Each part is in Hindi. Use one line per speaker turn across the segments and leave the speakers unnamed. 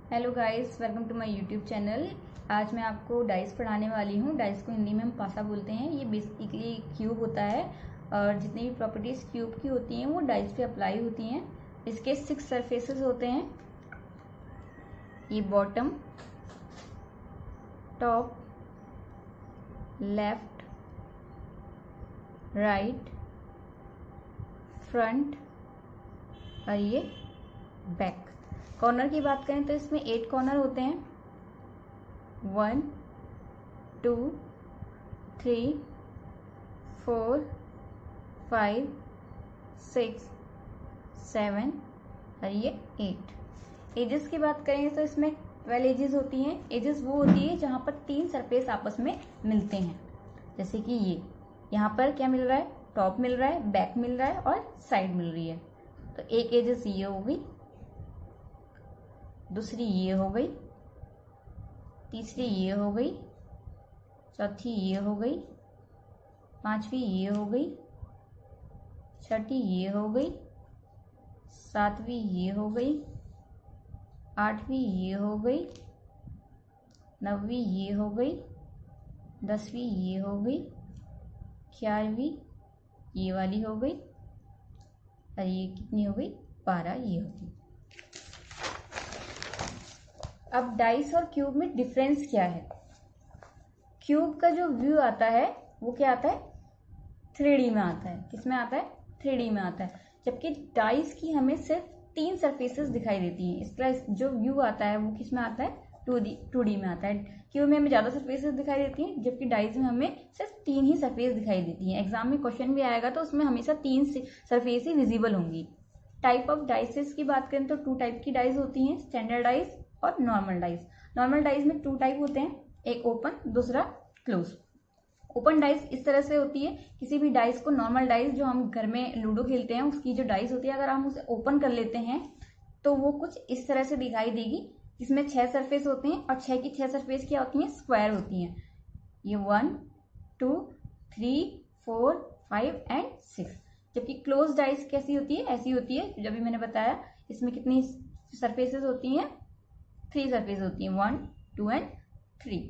Hello guys, welcome to my YouTube channel. आज मैं आपको डाइस पढ़ाने वाली हूँ। डाइस को हिंदी में हम पासा बोलते हैं। ये बेसिकली क्यूब होता है और जितनी भी प्रॉपर्टीज क्यूब की होती हैं वो डाइस पे अप्लाई होती हैं। इसके 6 सरफेसेस होते हैं। ये bottom, top, left, right, front और ये बैक। कॉर्नर की बात करें तो इसमें 8 कॉर्नर होते हैं। 1 2 3 4 5 6 7 और ये 8। एजेस की बात करें तो इसमें 12 एजेस होती हैं। एजेस वो होती है जहाँ पर 3 सरफेस आपस में मिलते हैं। जैसे कि ये यहाँ पर क्या मिल रहा है, टॉप मिल रहा है, बैक मिल रहा है और साइड मिल रही है। तो एक एजेस ये हो गई, दूसरी ये हो गई, तीसरी ये हो गई, चौथी ये हो गई, पांचवी ये हो गई, छठी ये हो गई, सातवीं ये हो गई, आठवीं ये हो गई, नौवीं ये हो गई, 10वीं ये हो गई, 11वीं ये वाली हो गई और ये कितनी हो गई, 12 ये हो गई। अब डाइस और क्यूब में डिफरेंस क्या है? क्यूब का जो व्यू आता है वो क्या आता है, 3D में आता है। किसमें आता है? 3D में आता है। जबकि डाइस की हमें सिर्फ 3 सरफेसेस दिखाई देती हैं। इसका जो व्यू आता है वो किसमें आता है, 2D में आता है। क्यूब में हमें ज्यादा सरफेसेस दिखाई देती हैं, जबकि डाइस में हमें सिर्फ 3 ही सरफेस दिखाई देती हैं। एग्जाम में क्वेश्चन भी आएगा तो उसमें हमेशा 3 सरफेस ही विजिबल होंगी। टाइप ऑफ डाइसेस की बात करें तो 2 टाइप की डाइस होती हैं, स्टैंडर्ड डाइस और नॉर्मल डाइस। नॉर्मल डाइस में 2 टाइप होते हैं, एक ओपन, दूसरा क्लोज। ओपन डाइस इस तरह से होती है, किसी भी डाइस को, नॉर्मल डाइस जो हम घर में लूडो खेलते हैं उसकी जो डाइस होती है, अगर हम उसे ओपन कर लेते हैं तो वो कुछ इस तरह से दिखाई देगी। इसमें 6 सरफेस होते हैं और 6 की 6 सरफेस क्या होती हैं, स्क्वायर होती हैं। ये 1 2 3 4 5 एंड 6। जबकि क्लोज डाइस कैसी होती है, ऐसी होती है जब भी मैंने बताया। इसमें कितनी सरफेसेस होती हैं, 3 सरफेस होती हैं, 1 2 एंड 3।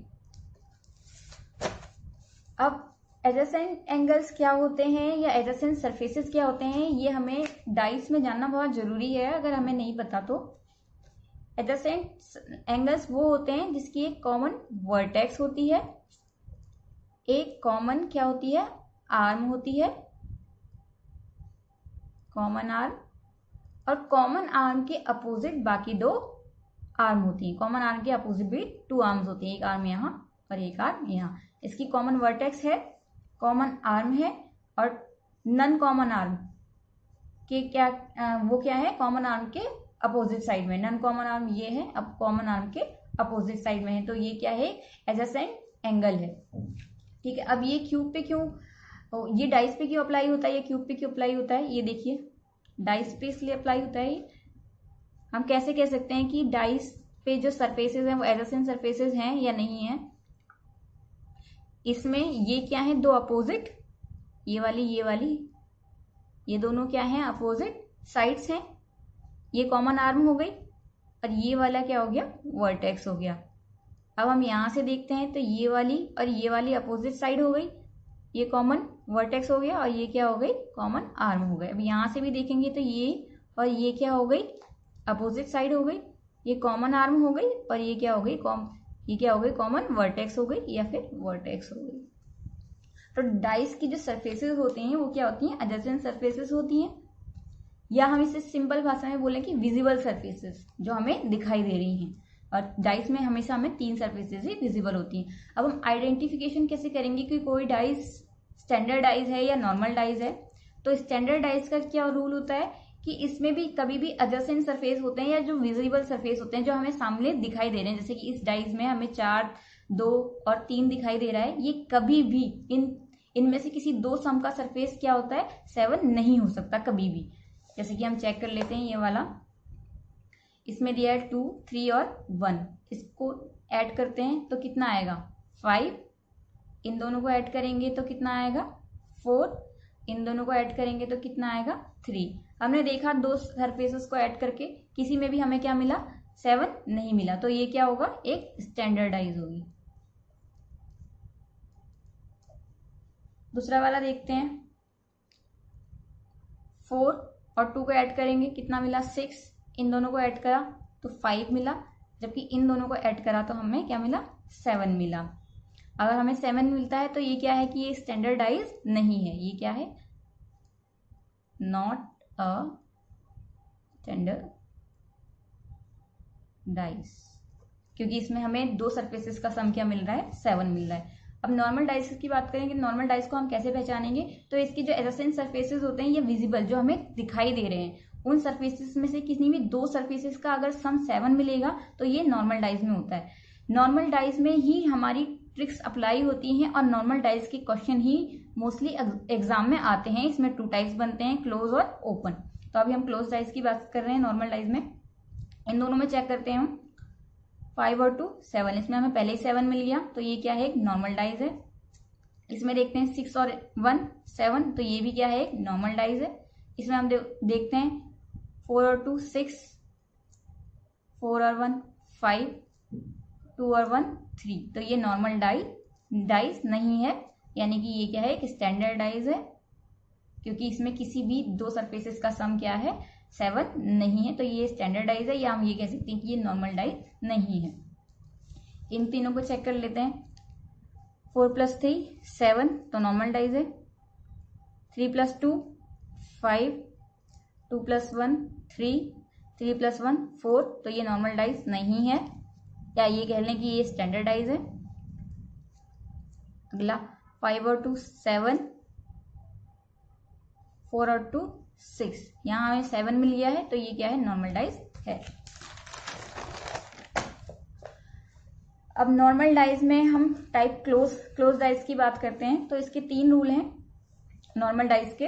अब एडजेसेंट एंगल्स क्या होते हैं या एडजेसेंट सरफेसेस क्या होते हैं, ये हमें डाइस में जानना बहुत जरूरी है। अगर हमें नहीं पता तो एडजेसेंट एंगल्स वो होते हैं जिसकी एक कॉमन वर्टेक्स होती है, एक कॉमन क्या होती है, आर्म होती है, कॉमन आर्म, और कॉमन आर्म के अपोजिट बाकी 2 आर्म होती है। कॉमन आर्म के अपोजिट भी 2 आर्म्स होती है, एक आर्म यहाँ और एक आर्म यहाँ। इसकी कॉमन वर्टेक्स है, कॉमन आर्म है, और नन कॉमन आर्म के क्या वो क्या है, कॉमन आर्म के अपोजिट साइड में। नन कॉमन आर्म ये है, अब कॉमन आर्म के अपोजिट साइड में है, तो ये क्या है, एडजेसेंट एंगल है। ठीक है। अब ये क्यूब पे क्यों, ये डाइस पे क्यों अप्लाई होता है, ये क्यूब पे क्यों अप्लाई होता है, ये देखिए डाइस पे इसलिए अप्लाई होता है। हम कैसे कह सकते हैं कि डाइस पे जो सरफेसेस हैं वो एडजेसेंट सरफेसेस हैं या नहीं है? इसमें ये क्या है, 2 अपोजिट, ये वाली, ये दोनों क्या है, अपोजिट साइड्स हैं। ये कॉमन आर्म हो गई और ये वाला क्या हो गया, वर्टेक्स हो गया। अब हम यहां से देखते हैं तो ये वाली और ये वाली अपोजिट साइड हो गई, ये कॉमन वर्टेक्स हो गया और ये क्या हो गई, कॉमन आर्म हो गई। अब यहां से भी देखेंगे तो ये और ये क्या हो गई, अपोजिट साइड हो गई, ये कॉमन आर्म हो गई और ये क्या हो गई, ये क्या हो गई, कॉमन वर्टेक्स हो गई या फिर वर्टेक्स हो गई। तो डाइस की जो सरफेसेस होती हैं वो क्या होती हैं, एडजेसेंट सरफेसेस होती हैं, या हम इसे सिंपल भाषा में बोलें कि विजिबल सरफेसेस जो हमें दिखाई दे रही हैं। और डाइस में हमेशा हमें 3 सरफेसेस ही विजिबल होती हैं। अब हम आइडेंटिफिकेशन कैसे करेंगे कि कोई डाइस स्टैंडर्ड डाइस है या नॉर्मल डाइस है? तो स्टैंडर्ड डाइस का क्या रूल होता है कि इसमें भी कभी भी एडजेसेंट सरफेस होते हैं या जो विजिबल सरफेस होते हैं जो हमें सामने दिखाई दे रहे हैं, जैसे कि इस डाइस में हमें 4 2 और 3 दिखाई दे रहा है, ये कभी भी इनमें से किसी 2 सम का सरफेस क्या होता है, 7 नहीं हो सकता कभी भी। जैसे कि हम चेक कर लेते हैं, ये वाला इसमें दिया है 2 3 और 1, इसको ऐड करते हैं तो कितना आएगा, 5। इन दोनों को ऐड करेंगे तो कितना आएगा, 4। इन दोनों को ऐड करेंगे तो कितना आएगा, 3। हमने देखा 2 सरफेसेस को ऐड करके किसी में भी हमें क्या मिला, 7 नहीं मिला, तो ये क्या होगा, एक स्टैंडर्डाइज होगी। दूसरा वाला देखते हैं। 4 और 2 को ऐड करेंगे, कितना मिला 6, इन दोनों को ऐड करा तो 5 मिला, जबकि इन दोनों को ऐड करा तो हमें क्या मिला, 7 मिला। अगर हमें 7 मिलता है तो ये क्या है कि ये स्टैंडर्डाइज नहीं है, ये क्या है, नॉट अ स्टैंडर्डाइज, क्योंकि इसमें हमें दो सरफेसेस का सम क्या मिल रहा है, 7 मिल रहा है। अब नॉर्मल डाइस की बात करें कि नॉर्मल डाइस को हम कैसे पहचानेंगे, तो इसकी जो एडजेसेंट सरफेसेस होते हैं ये विजिबल जो हमें दिखाई दे रहे हैं, उन सरफेसेस में से किसी भी दो सरफेसेस का अगर सम 7 मिलेगा तो ये नॉर्मल डाइस में होता है। नॉर्मल डाइस में ही हमारी ट्रिक्स अप्लाई होती हैं और नॉर्मल डाइस के क्वेश्चन ही मोस्टली एग्जाम में आते हैं। इसमें 2 टाइप्स बनते हैं, क्लोज और ओपन। तो अभी हम क्लोज डाइस की बात कर रहे हैं। नॉर्मल डाइस में इन दोनों में चेक करते हैं हम, 5 और 2 7, इसमें हमें पहले ही 7 मिल गया, तो ये क्या है, एक नॉर्मल डाइस है। इसमें देखते हैं 6 और 1 7, तो ये भी क्या है, एक नॉर्मल डाइस है। इसमें हम देखते हैं 4 और 2 6, 4 और 1 5, 2 और 1 3, तो ये नॉर्मल डाइस नहीं है, यानी कि ये क्या है, एक स्टैंडर्ड डाइस है, क्योंकि इसमें किसी भी दो सरफेसेस का सम क्या है, 7 नहीं है, तो ये स्टैंडर्ड डाइस है, या हम ये कह सकते हैं कि ये नॉर्मल डाइस नहीं है। इन तीनों को चेक कर लेते हैं। 4 + 3 7, तो नॉर्मल डाइस है। 3 + 2 5, 2 + 1 3, 3 + 1 4, तो ये नॉर्मल डाइस नहीं है, या ये कह लें कि ये स्टैंडर्ड डाइस है। अगला 5 और 2 7, 4 और 2 6, यहाँ हमें 7 मिल गया है, तो ये क्या है, नॉर्मल डाइस है। अब नॉर्मल डाइस में हम टाइप क्लोज डाइस की बात करते हैं, तो इसके 3 रूल हैं नॉर्मल डाइस के,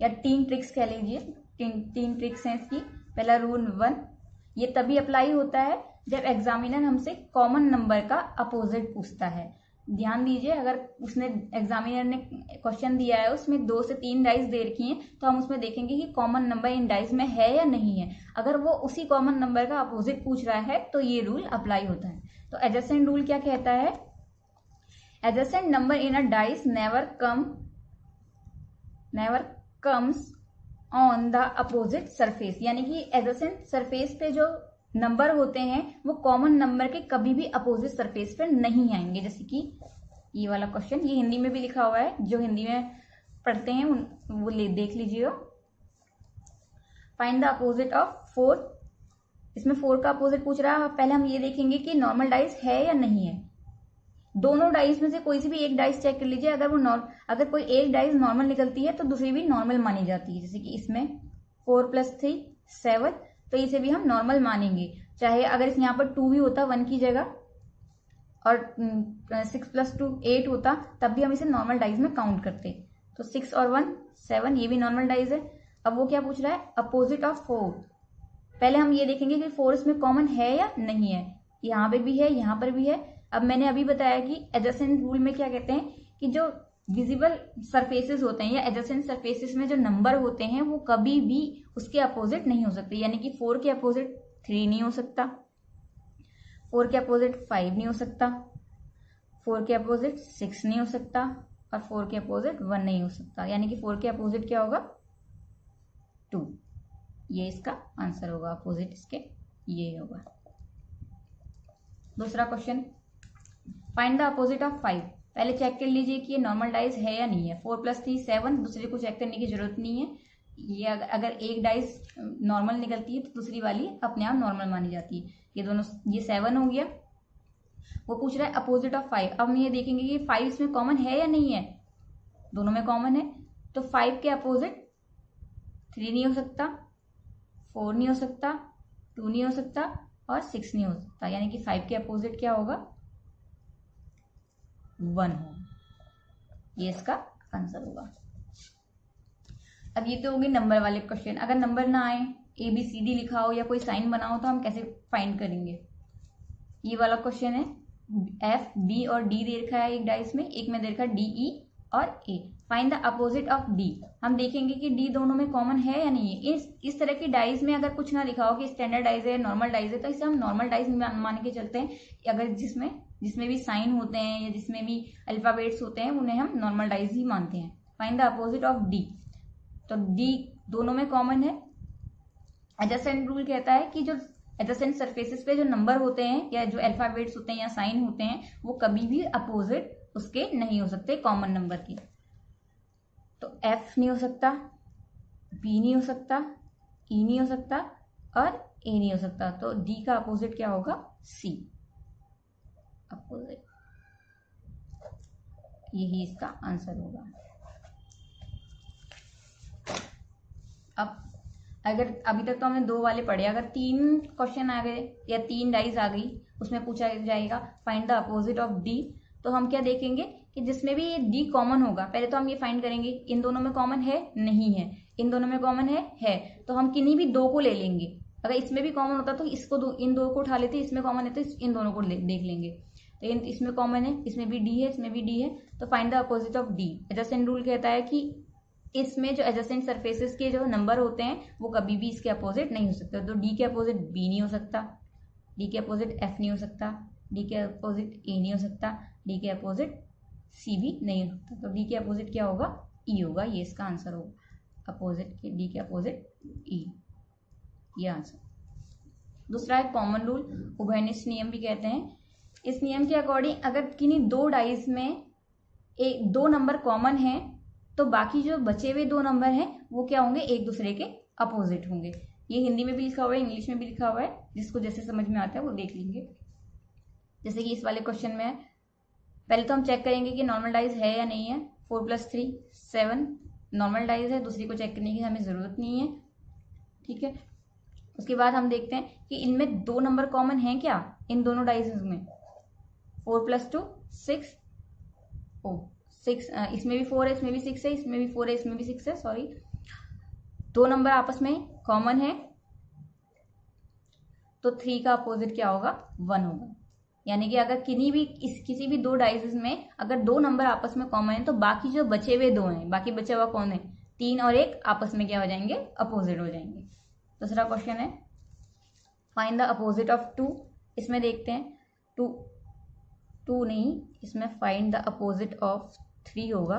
या 3 ट्रिक्स कह लीजिए, 3 ट्रिक्स हैं इसकी। पहला रूल 1, ये तभी अप्लाई होता है जब एग्जामिनर हमसे कॉमन नंबर का अपोजिट पूछता है। ध्यान दीजिए, अगर उसने एग्जामिनर ने क्वेश्चन दिया है, उसमें 2 से 3 डाइस दे रखी हैं, तो हम उसमें देखेंगे कि कॉमन नंबर इन डाइस में है या नहीं है। अगर वो उसी कॉमन नंबर का अपोजिट पूछ रहा है तो ये रूल अप्लाई होता है। तो एडजेसेंट रूल क्या कहता है, adjacent number in a dice never comes on the opposite surface, यानी कि एडजेसेंट सरफेस पे जो नंबर होते हैं वो कॉमन नंबर के कभी भी अपोजिट सरफेस पे नहीं आएंगे। जैसे कि ये वाला क्वेश्चन, ये हिंदी में भी लिखा हुआ है, जो हिंदी में पढ़ते हैं वो देख लीजिए। फाइंड द अपोजिट ऑफ 4, इसमें 4 का अपोजिट पूछ रहा है। पहले हम ये देखेंगे कि नॉर्मल डाइस है या नहीं है। दोनों डाइस में से कोई सी भी एक डाइस चेक कर लीजिए, अगर कोई एक डाइस नॉर्मल निकलती है तो दूसरी भी नॉर्मल मानी जाती है। जैसे कि इसमें 4 + 3 7, तो इसे भी हम नॉर्मल मानेंगे, चाहे अगर इस यहाँ पर 2 भी होता 1 की जगह, और 6 + 2 8 होता, तब भी हम इसे नॉर्मल डाइस में काउंट करते। तो 6 और 1 7, ये भी नॉर्मल डाइस है। अब वो क्या पूछ रहा है, अपोजिट ऑफ 4। पहले हम ये देखेंगे कि 4 इसमें कॉमन है या नहीं है। यहाँ पे भी है, यहाँ पर भी है। अब मैंने अभी बताया कि एडजेसेंट रूल में क्या कहते हैं कि जो विजिबल सरफेसेस होते हैं या एडजेसेंट सरफेसेस में जो नंबर होते हैं वो कभी भी उसके अपोजिट नहीं हो सकते। यानी कि 4 के अपोजिट 3 नहीं हो सकता, 4 के अपोजिट 5 नहीं हो सकता, 4 के अपोजिट 6 नहीं हो सकता, और 4 के अपोजिट 1 नहीं हो सकता। यानी कि 4 के अपोजिट क्या होगा, 2। ये इसका आंसर होगा, अपोजिट इसके ये होगा। दूसरा question, find the opposite of 5। पहले चेक कर लीजिए कि ये नॉर्मल डाइस है या नहीं है। 4 + 3 7, दूसरे को चेक करने की जरूरत नहीं है। ये अगर एक डाइस नॉर्मल निकलती है तो दूसरी वाली अपने आप नॉर्मल मानी जाती है। ये दोनों, ये 7 हो गया। वो पूछ रहा है अपोजिट ऑफ 5। अब हम ये देखेंगे कि 5 इसमें कॉमन है या नहीं है, दोनों में कॉमन है। तो 5 के अपोजिट 3 नहीं हो सकता, 4 नहीं हो सकता, 2 नहीं हो सकता, और 6 नहीं हो सकता। यानी कि 5 के अपोजिट क्या होगा, 1 होगा। ये इसका आंसर होगा। अब ये तो होंगे नंबर वाले क्वेश्चन। अगर नंबर ना आए, ABCD लिखा हो या कोई साइन बना हो, तो हम कैसे फाइंड करेंगे। ये वाला क्वेश्चन है, F, B और D दे रखा है एक डाइस में, एक में दे रखा है DE और A। Find the opposite of D. हम देखेंगे कि डी दोनों में कॉमन है या नहीं है। इस तरह की डाइज में अगर कुछ ना लिखा हो कि स्टैंडर्ड डाइज है, नॉर्मल डाइज है, तो इसे हम नॉर्मल डाइज मान के चलते हैं। अगर जिसमें भी साइन होते हैं या जिसमें भी अल्फाबेट्स होते हैं उन्हें हम नॉर्मल डाइज ही मानते हैं। Find the opposite of D, तो डी दोनों में कॉमन है। एडजेसेंट रूल कहता है कि जो एडजेसेंट सरफेसेस पे जो नंबर होते हैं या जो अल्फाबेट्स होते हैं या साइन होते हैं वो कभी भी अपोजिट उसके नहीं हो सकते कॉमन नंबर के। तो F नहीं हो सकता, B नहीं हो सकता, E नहीं हो सकता और A नहीं हो सकता। तो D का अपोजिट क्या होगा? C अपोजिट, यही इसका आंसर होगा। अब अगर अभी तक तो हमने 2 वाले पढ़े, अगर 3 क्वेश्चन आ गए या 3 डाइज आ गई उसमें पूछा जाएगा find the opposite of D, तो हम क्या देखेंगे कि जिसमें भी ये डी कॉमन होगा, पहले तो हम ये फाइंड करेंगे इन दोनों में कॉमन है नहीं है, इन दोनों में कॉमन है, तो हम किन्हीं भी 2 को ले लेंगे। अगर इसमें भी कॉमन होता तो इन 2 को उठा लेते, इसमें कॉमन है तो इन दोनों को देख लेंगे। तो इसमें कॉमन है, इसमें भी डी है, इसमें भी डी है, तो find the opposite of D. Adjacent rule कहता है कि इसमें जो एडजेसेंट सरफेसेस के जो नंबर होते हैं वो कभी भी इसके अपोजिट नहीं हो सकते। तो डी के अपोजिट बी नहीं हो सकता, डी के अपोजिट एफ नहीं हो सकता, डी के अपोजिट ए नहीं हो सकता, डी के अपोजिट सी भी नहीं हो सकता। तो डी के अपोजिट क्या होगा? ई होगा, ये इसका आंसर होगा। अपोजिट के डी के अपोजिट ई, ये आंसर। दूसरा है कॉमन रूल, उभयनिष्ठ नियम भी कहते हैं। इस नियम के अकॉर्डिंग अगर किन्हीं 2 डाइज में 2 नंबर कॉमन है तो बाकी जो बचे हुए 2 नंबर हैं वो क्या होंगे? एक दूसरे के अपोजिट होंगे। ये हिंदी में भी लिखा हुआ है, इंग्लिश में भी लिखा हुआ है, जिसको जैसे समझ में आता है वो देख लेंगे। जैसे कि इस वाले क्वेश्चन में है, पहले तो हम चेक करेंगे कि नॉर्मल डाइज है या नहीं है। 4 + 3 7 नॉर्मल डाइज है, दूसरी को चेक करने की हमें जरूरत नहीं है, ठीक है। उसके बाद हम देखते हैं कि इनमें 2 नंबर कॉमन है क्या इन दोनों डाइज में। 4 + 2 6, 6, इसमें भी 4 है, इसमें भी 6 है, इसमें भी 4 है, इसमें भी 6 है, सॉरी। 2 नंबर आपस में कॉमन है तो 3 का अपोजिट क्या होगा? 1 होगा। यानी कि अगर किसी भी 2 डाइजेस में अगर 2 नंबर आपस में कॉमन है तो बाकी जो बचे हुए 2 हैं, बाकी बचा हुआ कौन है? 3 और 1 आपस में क्या हो जाएंगे? अपोजिट हो जाएंगे। दूसरा क्वेश्चन है फाइंड द अपोजिट ऑफ 2। इसमें देखते हैं 2 नहीं, इसमें फाइंड द अपोजिट ऑफ 3 होगा।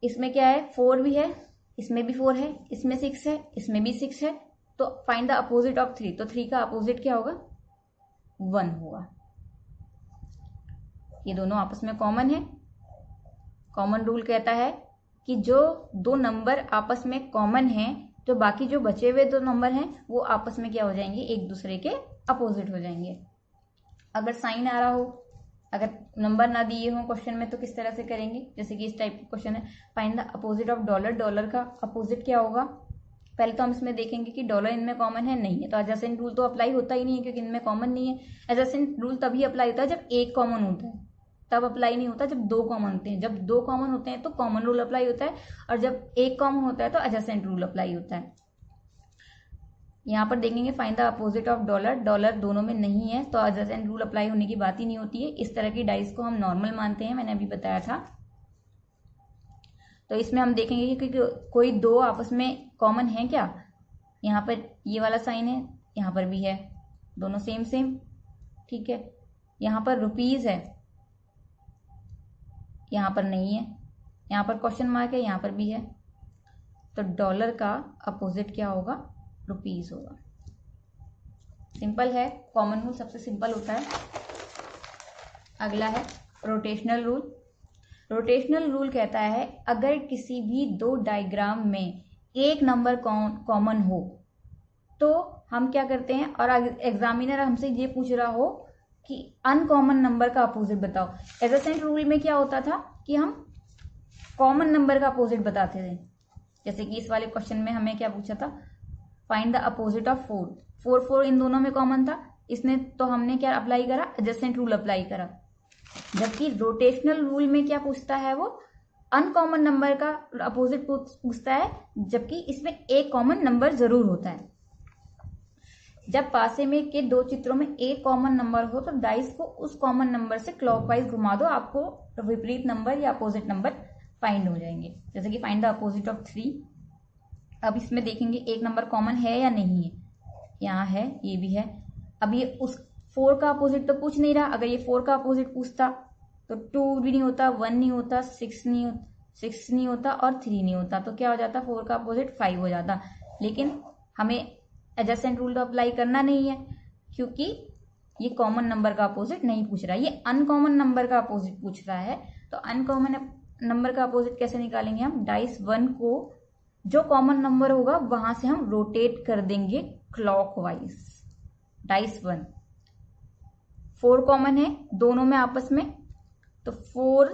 इसमें क्या है? 4 भी है, इसमें भी 4 है, इसमें 6 है, इसमें भी 6 है, तो फाइंड द अपोजिट ऑफ 3। तो 3 का अपोजिट क्या होगा? 1 होगा। ये दोनों आपस में कॉमन है। कॉमन रूल कहता है कि जो 2 नंबर आपस में कॉमन हैं तो बाकी जो बचे हुए 2 नंबर हैं वो आपस में क्या हो जाएंगे? एक दूसरे के अपोजिट हो जाएंगे। अगर साइन आ रहा हो, अगर नंबर ना दिए हो क्वेश्चन में तो किस तरह से करेंगे? जैसे कि इस टाइप का क्वेश्चन है find the opposite of dollar. Dollar का अपोजिट क्या होगा? पहले तो हम इसमें देखेंगे कि डॉलर इनमें कॉमन है नहीं है, तो एडजेसेंट रूल तो अप्लाई होता ही नहीं है क्योंकि इनमें कॉमन नहीं है। एडजेसेंट रूल तभी अप्लाई होता है जब एक कॉमन होता है, तब अप्लाई नहीं होता जब 2 कॉमन होते हैं। जब 2 कॉमन होते हैं तो कॉमन रूल अप्लाई होता है, और जब एक कॉमन होता है तो एडजेसेंट रूल अप्लाई होता है। यहाँ पर देखेंगे find the opposite of dollar. Dollar दोनों में नहीं है तो एडजेसेंट रूल अप्लाई होने की बात ही नहीं होती है। इस तरह की डाइस को हम नॉर्मल मानते हैं, मैंने अभी बताया था। तो इसमें हम देखेंगे कि कोई 2 आपस में कॉमन है क्या। यहाँ पर ये वाला साइन है, यहाँ पर भी है, दोनों सेम सेम, ठीक है। यहाँ पर रुपीज है, यहाँ पर नहीं है, यहाँ पर क्वेश्चन मार्क है, यहाँ पर भी है, तो डॉलर का अपोजिट क्या होगा? रुपीज होगा। सिंपल है, कॉमन रूल सबसे सिंपल होता है। अगला है रोटेशनल रूल। रोटेशनल रूल कहता है अगर किसी भी 2 डायग्राम में एक नंबर कॉमन हो तो हम क्या करते हैं, और एग्जामिनर हमसे ये पूछ रहा हो कि अनकॉमन नंबर का अपोजिट बताओ। एडजेसेंट रूल में क्या होता था कि हम कॉमन नंबर का अपोजिट बताते थे। जैसे कि इस वाले क्वेश्चन में हमें क्या पूछा था, फाइंड द अपोजिट ऑफ 4। 4 इन दोनों में कॉमन था, इसने तो हमने क्या अप्लाई करा? एडजेसेंट रूल अप्लाई करा। जबकि रोटेशनल रूल में क्या पूछता है, वो अनकॉमन नंबर का अपोजिट पूछता है, जबकि इसमें एक कॉमन नंबर जरूर होता है। जब पासे में के 2 चित्रों में एक कॉमन नंबर हो तो डाइस को उस कॉमन नंबर से क्लॉकवाइज घुमा दो, आपको विपरीत नंबर या अपोजिट नंबर फाइंड हो जाएंगे। जैसे कि फाइंड द अपोजिट ऑफ 3। अब इसमें देखेंगे एक नंबर कॉमन है या नहीं है। यहाँ है, ये भी है। अब ये उस 4 का अपोजिट तो पूछ नहीं रहा। अगर ये 4 का अपोजिट पूछता तो 2 भी नहीं होता, 1 नहीं होता, 6 नहीं होता और 3 नहीं होता। तो क्या हो जाता, 4 का अपोजिट 5 हो जाता। लेकिन हमें एडजेसेंट रूल तो अप्लाई करना नहीं है, क्योंकि ये कॉमन नंबर का अपोजिट नहीं पूछ रहा है, ये अनकॉमन नंबर का अपोजिट पूछ रहा है। तो अनकॉमन नंबर का अपोजिट कैसे निकालेंगे हम, डाइस 1 को जो कॉमन नंबर होगा वहां से हम रोटेट कर देंगे क्लॉकवाइज। डाइस 1 4 कॉमन है दोनों में आपस में, तो 4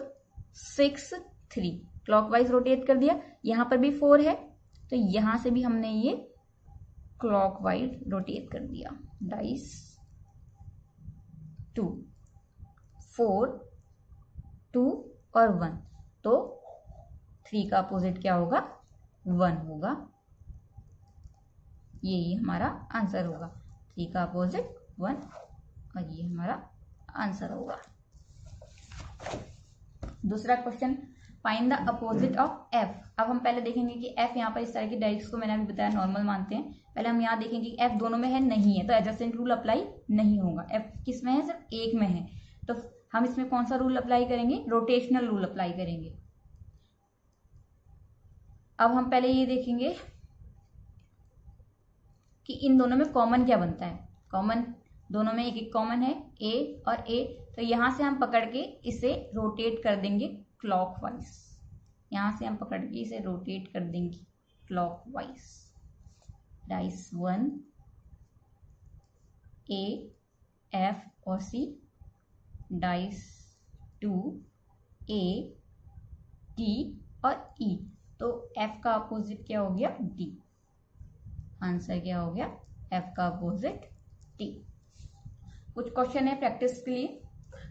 6 3 क्लॉकवाइज रोटेट कर दिया। यहां पर भी 4 है तो यहां से भी हमने ये क्लॉकवाइज रोटेट कर दिया। डाइस 2 4 2 और 1, तो 3 का अपोजिट क्या होगा, 1 होगा। यही हमारा आंसर होगा, 3 का अपोजिट 1 और ये हमारा आंसर होगा। दूसरा question, find the opposite of f। अब हम पहले देखेंगे कि f यहाँ पर इस तरह की डायरेक्ट्स को मैंने अभी बताया नॉर्मल मानते हैं। पहले हम यहाँ देखेंगे कि f दोनों में है, नहीं है, तो एडजेसेंट रूल अप्लाई नहीं होगा। f किस में है, सिर्फ एक में है, तो हम इसमें कौन सा रूल अप्लाई करेंगे, रोटेशनल रूल अप्लाई करेंगे। अब हम पहले ये देखेंगे कि इन दोनों में कॉमन क्या बनता है। कॉमन दोनों में एक एक कॉमन है, a और a, तो यहां से हम पकड़ के इसे रोटेट कर देंगे क्लॉकवाइज। यहां से हम पकड़ के इसे रोटेट कर देंगे क्लॉकवाइज। डाइस 1 a f और c, डाइस 2 a d और e, तो f का अपोजिट क्या हो गया, d। आंसर क्या हो गया, f का अपोजिट d। कुछ क्वेश्चन है प्रैक्टिस के लिए।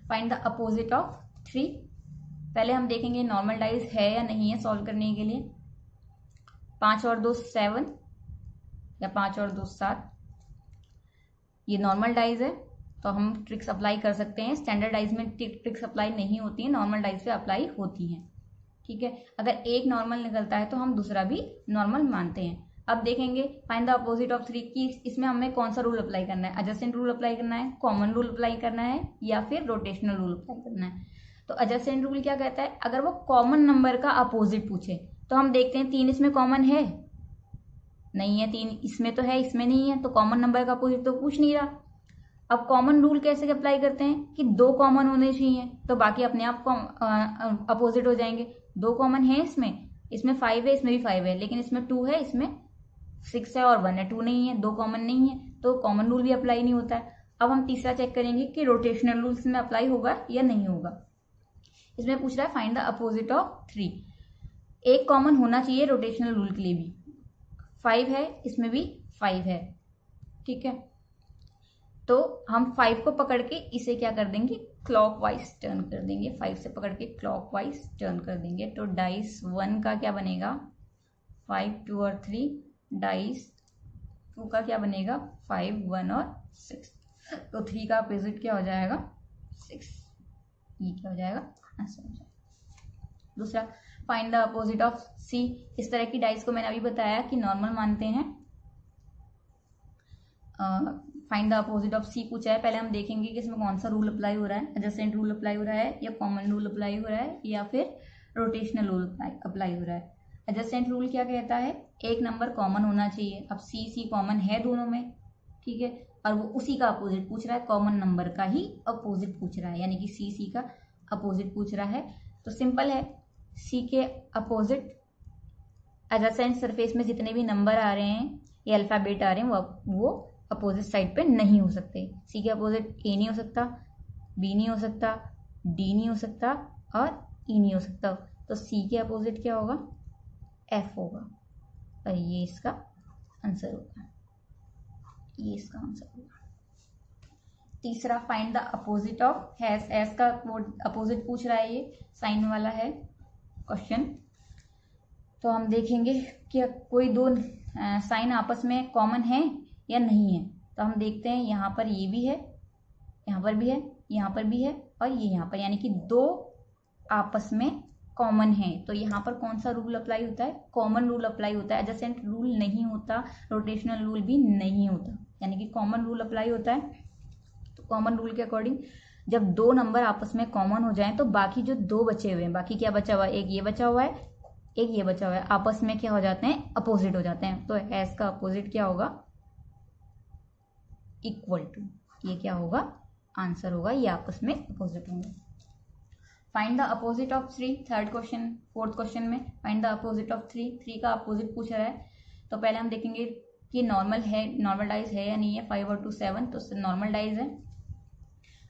Find the opposite of 3। पहले हम देखेंगे नॉर्मल डाइज है या नहीं है सॉल्व करने के लिए। 5 और 2 7 या 5 और 2 7, ये नॉर्मल डाइज है तो हम ट्रिक्स अप्लाई कर सकते हैं। स्टैंडर्ड डाइज में ट्रिक्स अप्लाई नहीं होती है, नॉर्मल डाइज पे अप्लाई होती हैं। ठीक है, अगर एक नॉर्मल निकलता है तो हम दूसरा भी नॉर्मल मानते हैं। अब देखेंगे फाइंड द अपोजिट ऑफ 3 की इसमें हमें कौन सा रूल अप्लाई करना है, एडजेसेंट रूल अप्लाई करना है, कॉमन रूल अप्लाई करना है या फिर रोटेशनल रूल अप्लाई करना है। तो एडजेसेंट रूल क्या कहता है, अगर वो कॉमन नंबर का अपोजिट पूछे तो हम देखते हैं 3 इसमें कॉमन है, नहीं है, 3 इसमें तो है, इसमें नहीं है, तो कॉमन नंबर का अपोजिट तो पूछ नहीं रहा। अब कॉमन रूल कैसे अप्लाई करते हैं कि 2 कॉमन होने चाहिए, तो बाकी अपने आप अपोजिट हो जाएंगे। 2 कॉमन है इसमें 5 है, इसमें भी 5 है, लेकिन इसमें 2 है, इसमें 6 है और 1 है, 2 नहीं है, 2 कॉमन नहीं है, तो कॉमन रूल भी अप्लाई नहीं होता है। अब हम तीसरा चेक करेंगे कि रोटेशनल रूल इसमें अप्लाई होगा या नहीं होगा। इसमें पूछ रहा है फाइंड द अपोजिट ऑफ 3। एक कॉमन होना चाहिए रोटेशनल रूल के लिए भी, 5 है, इसमें भी 5 है। ठीक है, तो हम 5 को पकड़ के इसे क्या कर देंगे, क्लॉकवाइज टर्न कर देंगे। 5 से पकड़ के क्लॉकवाइज टर्न कर देंगे, तो डाइस 1 का क्या बनेगा, 5 2 और 3, डाइस 2 का क्या बनेगा, 5 1 और 6, तो 3 का अपोजिट क्या हो जाएगा, 6। ये क्या हो जाएगा, आंसर हो जाएगा। दूसरा, फाइंड द अपोजिट ऑफ सी। इस तरह की डाइस को मैंने अभी बताया कि नॉर्मल मानते हैं। फाइंड द अपोजिट ऑफ सी पूछा है, पहले हम देखेंगे कि इसमें कौन सा रूल अप्लाई हो रहा है, एडजेसेंट रूल अप्लाई हो रहा है या कॉमन रूल अप्लाई हो रहा है या फिर रोटेशनल रूल अप्लाई हो रहा है। एडजेसेंट रूल क्या कहता है, एक नंबर कॉमन होना चाहिए। अब सी कॉमन है दोनों में, ठीक है, और वो उसी का अपोजिट पूछ रहा है, कॉमन नंबर का ही अपोजिट पूछ रहा है, यानी कि सी का अपोजिट पूछ रहा है। तो सिंपल है, सी के अपोजिट एडजेसेंट सरफेस में जितने भी नंबर आ रहे हैं या अल्फाबेट आ रहे हैं वो अपोजिट साइड पे नहीं हो सकते। सी के अपोजिट ए नहीं हो सकता, बी नहीं हो सकता, डी नहीं हो सकता और ई नहीं हो सकता। तो सी के अपोजिट क्या होगा, एफ होगा, और ये इसका आंसर होगा, ये इसका आंसर होगा। तीसरा, find the opposite of has. S का अपोजिट पूछ रहा है, ये साइन वाला है क्वेश्चन। तो हम देखेंगे कि कोई दो साइन आपस में कॉमन है या नहीं है। तो हम देखते हैं यहाँ पर ये भी है, यहाँ पर भी है, यहाँ पर भी है और ये यहाँ पर, यानी कि 2 आपस में कॉमन है, तो यहाँ पर कौन सा रूल अप्लाई होता है? कॉमन रूल अप्लाई होता है। एडजेसेंट रूल नहीं होता, रोटेशनल रूल भी नहीं होता, यानी कि कॉमन रूल अप्लाई होता है। तो कॉमन रूल के अकॉर्डिंग जब दो नंबर आपस में कॉमन हो जाएं तो बाकी जो दो बचे हुए हैं, बाकी क्या बचा हुआ है? एक ये बचा हुआ है, एक ये बचा हुआ है, आपस में क्या हो जाते हैं? अपोजिट हो जाते हैं। तो एस का अपोजिट क्या होगा? Equal to. ये क्या होगा? आंसर होगा, ये आपस में अपोजिट होंगे। Find the opposite of 3, third question, fourth question में फाइंड द अपोजिट ऑफ 3, 3 का अपोजिट पूछ रहा है। तो पहले हम देखेंगे कि नॉर्मल है, नॉर्मल डाइज है या नहीं है। 5 और 2 7, तो नॉर्मल डाइज है।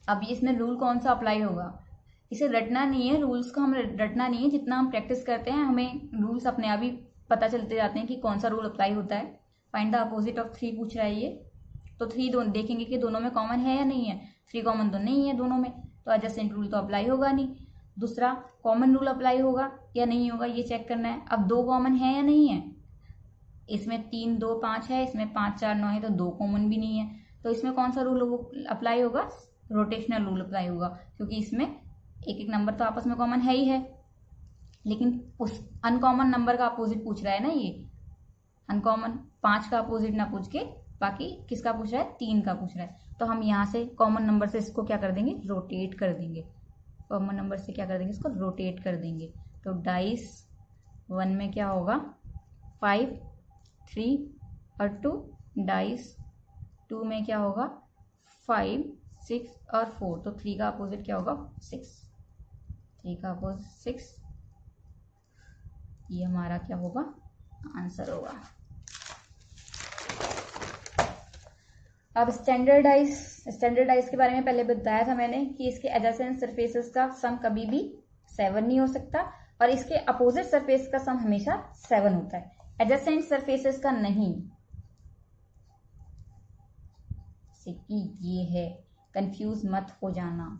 अब इसमें रूल कौन सा अप्लाई होगा? इसे रटना नहीं है, रूल्स को हम रटना नहीं है, जितना हम प्रैक्टिस करते हैं हमें रूल्स अपने आप ही पता चलते जाते हैं कि कौन सा रूल अप्लाई होता है। फाइंड द अपोजिट ऑफ 3 पूछ रहा है ये। तो 3 देखेंगे कि दोनों में कॉमन है या नहीं है। 3 कॉमन तो नहीं है दोनों में, तो एडजेसेंट रूल तो अप्लाई होगा नहीं। दूसरा, कॉमन रूल अप्लाई होगा या नहीं होगा, ये चेक करना है। अब 2 कॉमन है या नहीं है? इसमें 3 2 5 है, इसमें 5 4 9 है, तो 2 कॉमन भी नहीं है। तो इसमें कौन सा रूल अप्लाई होगा? रोटेशनल रूल अप्लाई होगा, क्योंकि इसमें एक एक नंबर तो आपस में कॉमन है ही है, लेकिन उस अनकॉमन नंबर का अपोजिट पूछ रहा है ना ये। अनकॉमन 5 का अपोजिट ना पूछ के बाकी किसका पूछ रहा है? 3 का पूछ रहा है। तो हम यहाँ से कॉमन नंबर से इसको क्या कर देंगे? रोटेट कर देंगे। कॉमन नंबर से क्या कर देंगे? इसको रोटेट कर देंगे। तो डाइस 1 में क्या होगा? 5 3 और 2। डाइस 2 में क्या होगा? 5 6 और 4। तो 3 का अपोजिट क्या होगा? 6। 3 का अपोजिट 6। ये हमारा क्या होगा? आंसर होगा। अब स्टैंडर्डाइज के बारे में पहले बताया था मैंने कि इसके एडजेसेंट सरफेसेस का सम कभी भी 7 नहीं हो सकता, और इसके अपोजिट सरफेस का सम हमेशा 7 होता है, एडजेसेंट सरफेसेस का नहीं। कि ये है, कंफ्यूज मत हो जाना।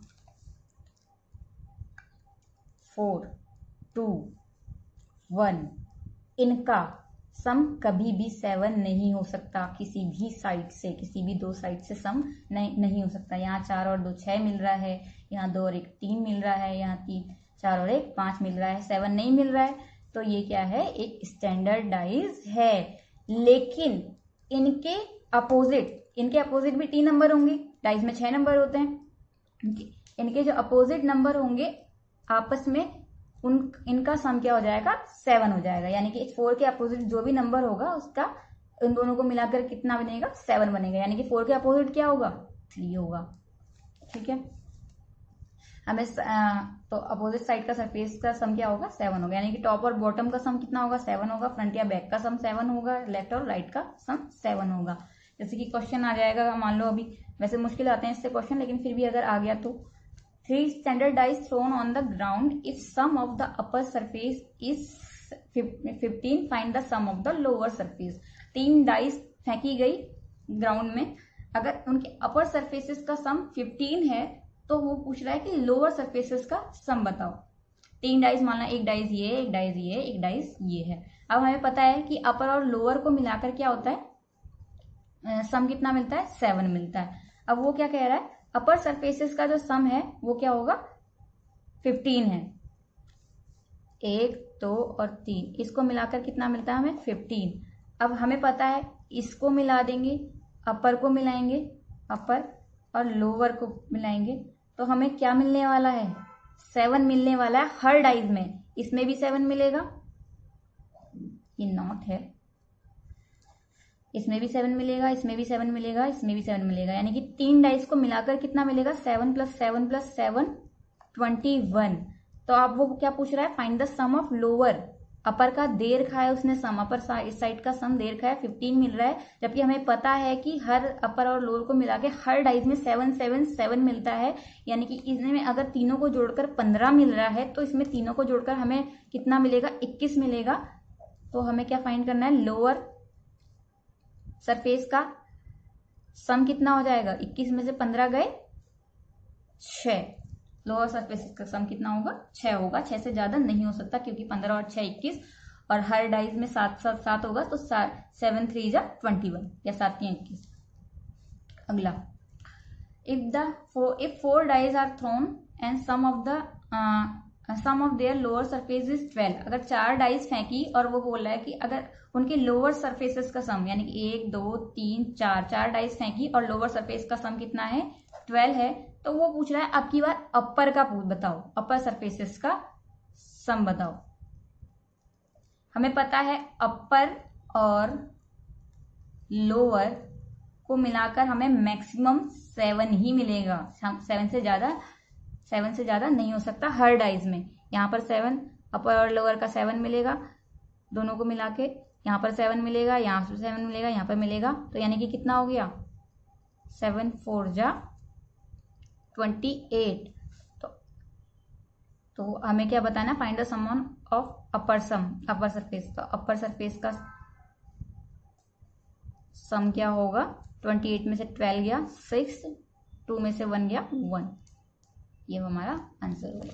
4 2 1 इनका सम कभी भी 7 नहीं हो सकता, किसी भी साइड से, किसी भी दो साइड से सम नहीं हो सकता। यहाँ 4 और 2 6 मिल रहा है, यहाँ 2 और 1 3 मिल रहा है, यहाँ 3 4 और 1 5 मिल रहा है, 7 नहीं मिल रहा है। तो ये क्या है? एक स्टैंडर्डाइज है। लेकिन इनके अपोजिट भी 3 नंबर होंगे। डाइज में 6 नंबर होते हैं। इनके जो अपोजिट नंबर होंगे आपस में इनका सम क्या हो जाएगा? 7 हो जाएगा। यानी कि 4 के अपोजिट जो भी नंबर होगा उसका इन दोनों को मिलाकर कितना बनेगा? 7 बनेगा। यानी कि 4 के अपोजिट क्या होगा? 3 होगा। ठीक है, हमें तो अपोजिट साइड का सरफेस का सम क्या होगा? 7 होगा। यानी कि टॉप और बॉटम का सम कितना होगा? 7 होगा। फ्रंट या बैक का सम 7 होगा, लेफ्ट और राइट का सम 7 होगा। जैसे कि क्वेश्चन आ जाएगा, मान लो अभी वैसे मुश्किल आते हैं इससे क्वेश्चन, लेकिन फिर भी अगर आ गया तो 3 standard dice thrown on the ground if sum of the upper surface is 15 find the sum of the lower surface। 3 dice फेंकी गई ग्राउंड में, अगर उनके अपर सरफेसेस का सम 15 है तो वो पूछ रहा है कि लोअर सरफेसेस का सम बताओ। 3 डाइस, मानना एक डाइस ये, एक डाइस ये, एक डाइस ये है। अब हमें पता है कि अपर और लोअर को मिलाकर क्या होता है? सम कितना मिलता है? 7 मिलता है। अब वो क्या कह रहा है? अपर सरफेसेस का जो सम है वो क्या होगा? 15 है। 1 2 और 3, इसको मिलाकर कितना मिलता है हमें? 15। अब हमें पता है इसको मिला देंगे, अपर को मिलाएंगे, अपर और लोअर को मिलाएंगे, तो हमें क्या मिलने वाला है? 7 मिलने वाला है हर डाइज में। इसमें भी 7 मिलेगा, ये नॉट है, इसमें भी 7 मिलेगा, इसमें भी 7 मिलेगा, इसमें भी 7 मिलेगा। यानी कि 3 डाइस को मिलाकर कितना मिलेगा? 7 + 7 + 7 21। तो अब वो क्या पूछ रहा है? Find the sum of lower. Upper का दे रखा है उसने सम, अपर साइड का सम दे रखा है, 15 मिल रहा है, जबकि हमें पता है कि हर अपर और लोअर को मिला के हर डाइस में 7 7 7 मिलता है। यानी कि इसमें अगर तीनों को जोड़कर 15 मिल रहा है तो इसमें तीनों को जोड़कर हमें कितना मिलेगा? 21 मिलेगा। तो हमें क्या फाइंड करना है? लोअर सरफेस का सम कितना हो जाएगा? 21 में से 15 गए 6। लोअर सरफेस का सम कितना होगा? 6 होगा। 6 से ज्यादा नहीं हो सकता, क्योंकि 15 और 6 21, और हर डाइज में 7 7 7 होगा, तो 7 3 जा 21 या 7 3 21। अगला, if 4 dice are thrown and sum of the sum of their lower surface is 12। अगर 4 डाइस फेंकी और वो बोल रहा है कि अगर उनके लोअर सरफेसेस का सम, यानी कि 1 2 3 4 डाइस फेंकी और लोअर सरफेस का सम कितना है 12 है, तो वो पूछ रहा है अब की बार अपर का बताओ, अपर सरफेसेस का सम बताओ। हमें पता है अपर और लोअर को मिलाकर हमें मैक्सिमम 7 ही मिलेगा। 7 से ज्यादा नहीं हो सकता हर डाइज में। यहाँ पर 7 अपर और लोअर का 7 मिलेगा दोनों को मिला के, यहाँ पर 7 मिलेगा, यहाँ पर 7 मिलेगा, यहाँ पर मिलेगा, तो यानी कि कितना हो गया 7 4 जा 28। तो हमें क्या बताना, find the sum of upper surface. तो अपर सरफेस का सम क्या होगा, 28 में से 12 गया 6, 2 में से 1 गया 1, ये हमारा आंसर होगा।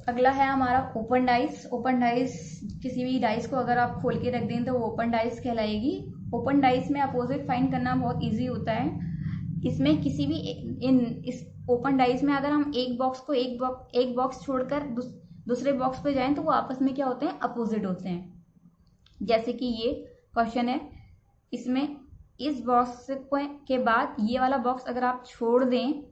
अगला है हमारा ओपन डाइस। ओपन डाइस, किसी भी डाइस को अगर आप खोल के रख दें तो वो ओपन डाइस कहलाएगी। ओपन डाइस में अपोजिट फाइंड करना बहुत इजी होता है। इसमें किसी भी इस ओपन डाइस में अगर हम एक बॉक्स छोड़कर दूसरे बॉक्स पे जाएं तो वो आपस में क्या होते हैं, अपोजिट होते हैं। जैसे कि ये क्वेश्चन है, इसमें इस बॉक्स के बाद ये वाला बॉक्स अगर आप छोड़ दें,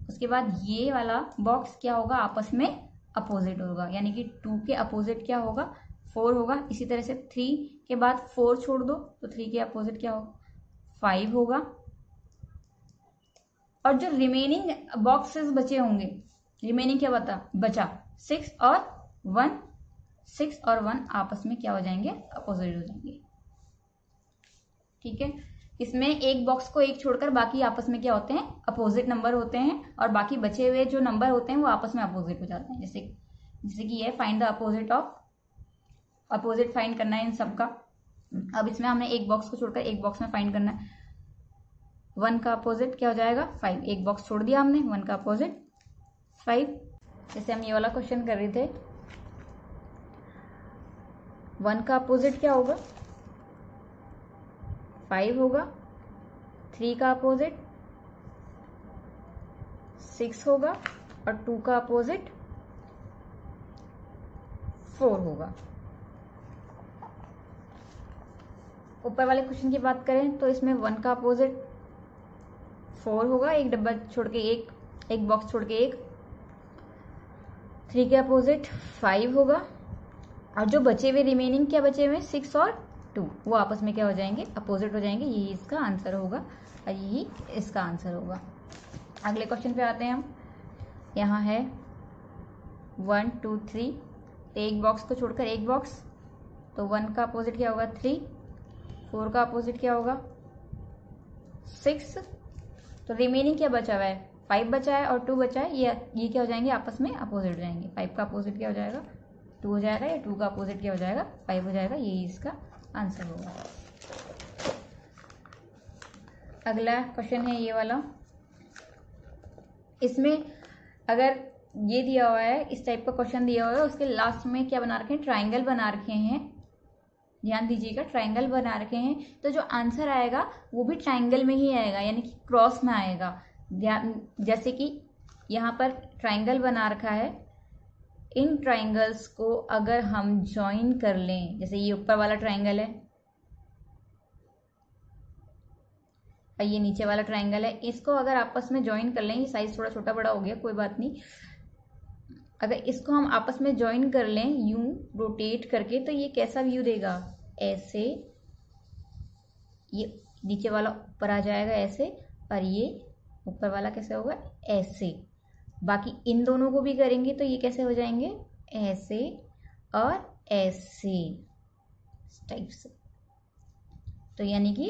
उसके बाद ये वाला बॉक्स क्या होगा, आपस में अपोजिट होगा। यानी कि 2 के अपोजिट क्या होगा, 4 होगा। इसी तरह से 3 के बाद 4 छोड़ दो तो 3 के अपोजिट क्या होगा, 5 होगा। और जो रिमेनिंग बॉक्सेस बचे होंगे, रिमेनिंग क्या बचा 6 और 1 आपस में क्या हो जाएंगे, अपोजिट हो जाएंगे। ठीक है, इसमें एक बॉक्स को एक छोड़कर बाकी आपस में क्या होते हैं, अपोजिट नंबर होते हैं, और बाकी बचे हुए जो नंबर होते हैं वो आपस में अपोजिट हो जाते हैं। जैसे कि ये फाइंड द अपोजिट फाइंड करना है इन सबका। अब इसमें हमने एक बॉक्स को छोड़कर एक बॉक्स में फाइंड करना है। 1 का अपोजिट क्या हो जाएगा 5, एक बॉक्स छोड़ दिया हमने, 1 का अपोजिट 5। जैसे हम ये वाला क्वेश्चन कर रहे थे, 1 का अपोजिट क्या होगा 5 होगा, 3 का अपोजिट 6 होगा, और 2 का अपोजिट 4 होगा। ऊपर वाले क्वेश्चन की बात करें तो इसमें 1 का अपोजिट 4 होगा, एक डब्बा छोड़ के एक बॉक्स छोड़ के एक। 3 के अपोजिट 5 होगा, और जो बचे हुए रिमेनिंग क्या बचे हुए 6 और 2 वो आपस में क्या हो जाएंगे, अपोजिट हो जाएंगे। यही इसका आंसर होगा और यही इसका आंसर होगा। अगले क्वेश्चन पे आते हैं हम। यहाँ है 1 2 3, एक बॉक्स को छोड़कर एक बॉक्स, तो 1 का अपोजिट क्या होगा 3, 4 का अपोजिट क्या होगा 6, तो रिमेनिंग क्या बचा हुआ है 5 बचा है और 2 बचा है। ये क्या हो जाएंगे, आपस में अपोजिट हो जाएंगे। 5 का अपोजिट क्या हो जाएगा 2 हो जाएगा, या 2 का अपोजिट क्या हो जाएगा 5 हो जाएगा। यही इसका आंसर होगा। अगला क्वेश्चन है ये वाला। इसमें अगर ये दिया हुआ है, इस टाइप का क्वेश्चन दिया हुआ है, उसके लास्ट में क्या बना रखे हैं, ट्राइंगल बना रखे हैं। ध्यान दीजिएगा, ट्राइंगल बना रखे हैं, तो जो आंसर आएगा वो भी ट्राइंगल में ही आएगा, यानी कि क्रॉस में आएगा। ध्यान, जैसे कि यहाँ पर ट्राइंगल बना रखा है, इन ट्राइंगल्स को अगर हम ज्वाइन कर लें, जैसे ये ऊपर वाला ट्राइंगल है और ये नीचे वाला ट्राइंगल है, इसको अगर आपस में ज्वाइन कर लें, ये साइज थोड़ा छोटा बड़ा हो गया, कोई बात नहीं। अगर इसको हम आपस में ज्वाइन कर लें यूं रोटेट करके, तो ये कैसा व्यू देगा, ऐसे। ये नीचे वाला ऊपर आ जाएगा ऐसे, और ये ऊपर वाला कैसे होगा, ऐसे। बाकी इन दोनों को भी करेंगे तो ये कैसे हो जाएंगे, ऐसे और ऐसे टाइप से। तो यानी कि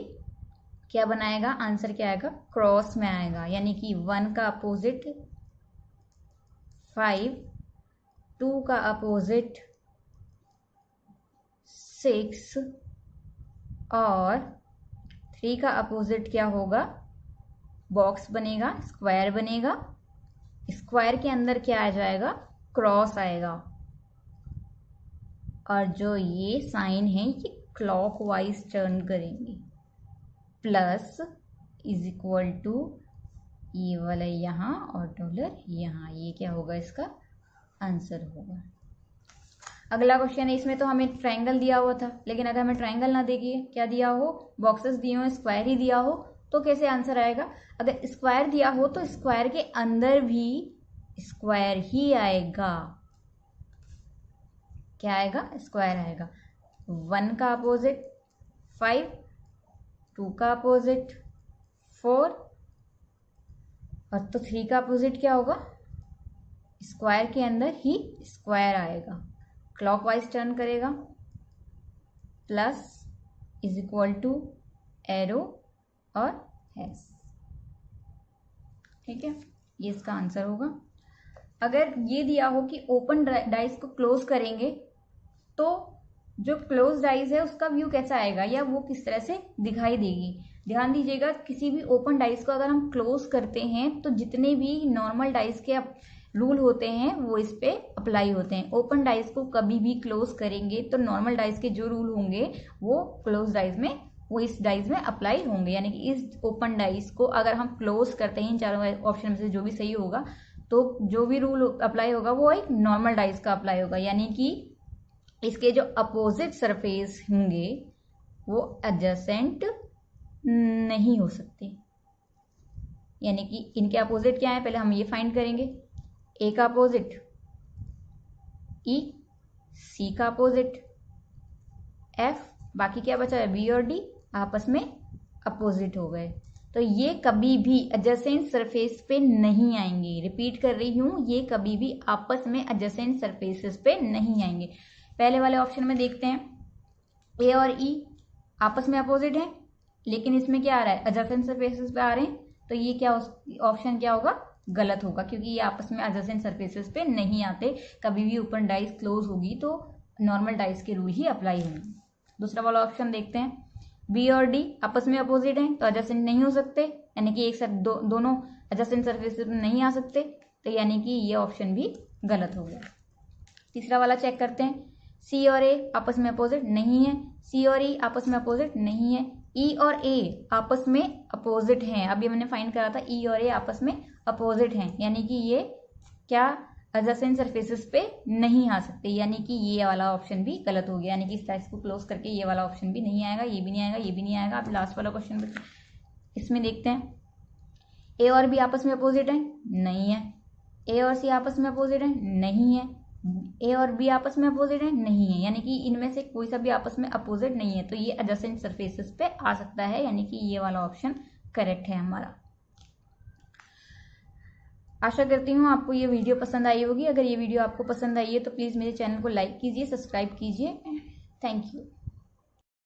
क्या बनाएगा, आंसर क्या आएगा, क्रॉस में आएगा। यानी कि 1 का अपोजिट 5, 2 का अपोजिट 6, और 3 का अपोजिट क्या होगा, बॉक्स बनेगा, स्क्वायर बनेगा। स्क्वायर के अंदर क्या आ जाएगा, क्रॉस आएगा। और जो ये साइन है ये क्लॉकवाइज टर्न करेंगे, प्लस इज इक्वल टू ये वाला यहाँ और डॉलर यहाँ, ये क्या होगा इसका आंसर होगा। अगला क्वेश्चन है, इसमें तो हमें ट्रायंगल दिया हुआ था, लेकिन अगर हमें ट्रायंगल ना देखिए, क्या दिया हो, बॉक्सेस दिए हो, स्क्वायर ही दिया हो, तो कैसे आंसर आएगा। अगर स्क्वायर दिया हो तो स्क्वायर के अंदर भी स्क्वायर ही आएगा। क्या आएगा, स्क्वायर आएगा। 1 का अपोजिट 5, 2 का अपोजिट 4, और तो 3 का अपोजिट क्या होगा, स्क्वायर के अंदर ही स्क्वायर आएगा। क्लॉकवाइज टर्न करेगा, plus is equal to arrow और हैश। ठीक है, ये इसका आंसर होगा। अगर ये दिया हो कि ओपन डाइस को क्लोज करेंगे तो जो क्लोज डाइस है उसका व्यू कैसा आएगा, या वो किस तरह से दिखाई देगी। ध्यान दीजिएगा, किसी भी ओपन डाइस को अगर हम क्लोज करते हैं तो जितने भी नॉर्मल डाइस के रूल होते हैं वो इस पे अप्लाई होते हैं। ओपन डाइस को कभी भी क्लोज करेंगे तो नॉर्मल डाइस के जो रूल होंगे वो क्लोज डाइस में, वो इस डाइस में अप्लाई होंगे। यानी कि इस ओपन डाइस को अगर हम क्लोज करते हैं, इन चारों ऑप्शन में से जो भी सही होगा, तो जो भी रूल अप्लाई होगा वो एक नॉर्मल डाइस का अप्लाई होगा। यानी कि इसके जो अपोजिट सरफेस होंगे वो एडजेसेंट नहीं हो सकते। यानी कि इनके अपोजिट क्या है, पहले हम ये फाइंड करेंगे। ए का अपोजिट ई, सी का अपोजिट एफ, बाकी क्या बचा है, बी और डी आपस में अपोजिट हो गए। तो ये कभी भी एडजेसेंट सरफेस पे नहीं आएंगे। रिपीट कर रही हूं, ये कभी भी आपस में एडजेसेंट सरफेसेस पे नहीं आएंगे। पहले वाले ऑप्शन में देखते हैं, ए और ई आपस में अपोजिट है, लेकिन इसमें क्या आ रहा है, एडजेसेंट सरफेसेस पे आ रहे हैं। तो ये क्या ऑप्शन क्या होगा, गलत होगा, क्योंकि ये आपस में एडजेसेंट सरफेसेस पे नहीं आते। कभी भी ओपन डाइस क्लोज होगी तो नॉर्मल डाइस के रूल ही अप्लाई होंगे। दूसरा वाला ऑप्शन देखते हैं, बी और डी आपस में अपोजिट हैं तो एडजेसेंट नहीं हो सकते, यानी कि एक साथ दोनों एडजेसेंट सरफेसेस में नहीं आ सकते, तो यानी कि ये ऑप्शन भी गलत हो गया। तीसरा वाला चेक करते हैं, सी और ए आपस में अपोजिट नहीं है, सी और ई आपस में अपोजिट नहीं है, ई और ए आपस में अपोजिट हैं। अभी हमने फाइंड करा था ई और ए आपस में अपोजिट हैं, यानी कि ये क्या एडजेसेंट सरफेसेस पे नहीं आ सकते, यानी कि ये वाला ऑप्शन भी गलत हो गया। यानी कि इस टाइप को क्लोज करके ये वाला ऑप्शन भी नहीं आएगा, ये भी नहीं आएगा, ये भी नहीं आएगा। अब लास्ट वाला क्वेश्चन इसमें देखते हैं, ए और बी आपस में अपोजिट है, नहीं है। ए और सी आपस में अपोजिट है, नहीं है। ए और बी आपस में अपोजिट है, नहीं है। यानी कि इनमें से कोई सा भी आपस में अपोजिट नहीं है, तो ये एडजेसेंट सरफेसेस पे आ सकता है, यानी कि ये वाला ऑप्शन करेक्ट है हमारा। आशा करती हूँ आपको ये वीडियो पसंद आई होगी। अगर ये वीडियो आपको पसंद आई है तो प्लीज़ मेरे चैनल को लाइक कीजिए, सब्सक्राइब कीजिए। Thank you.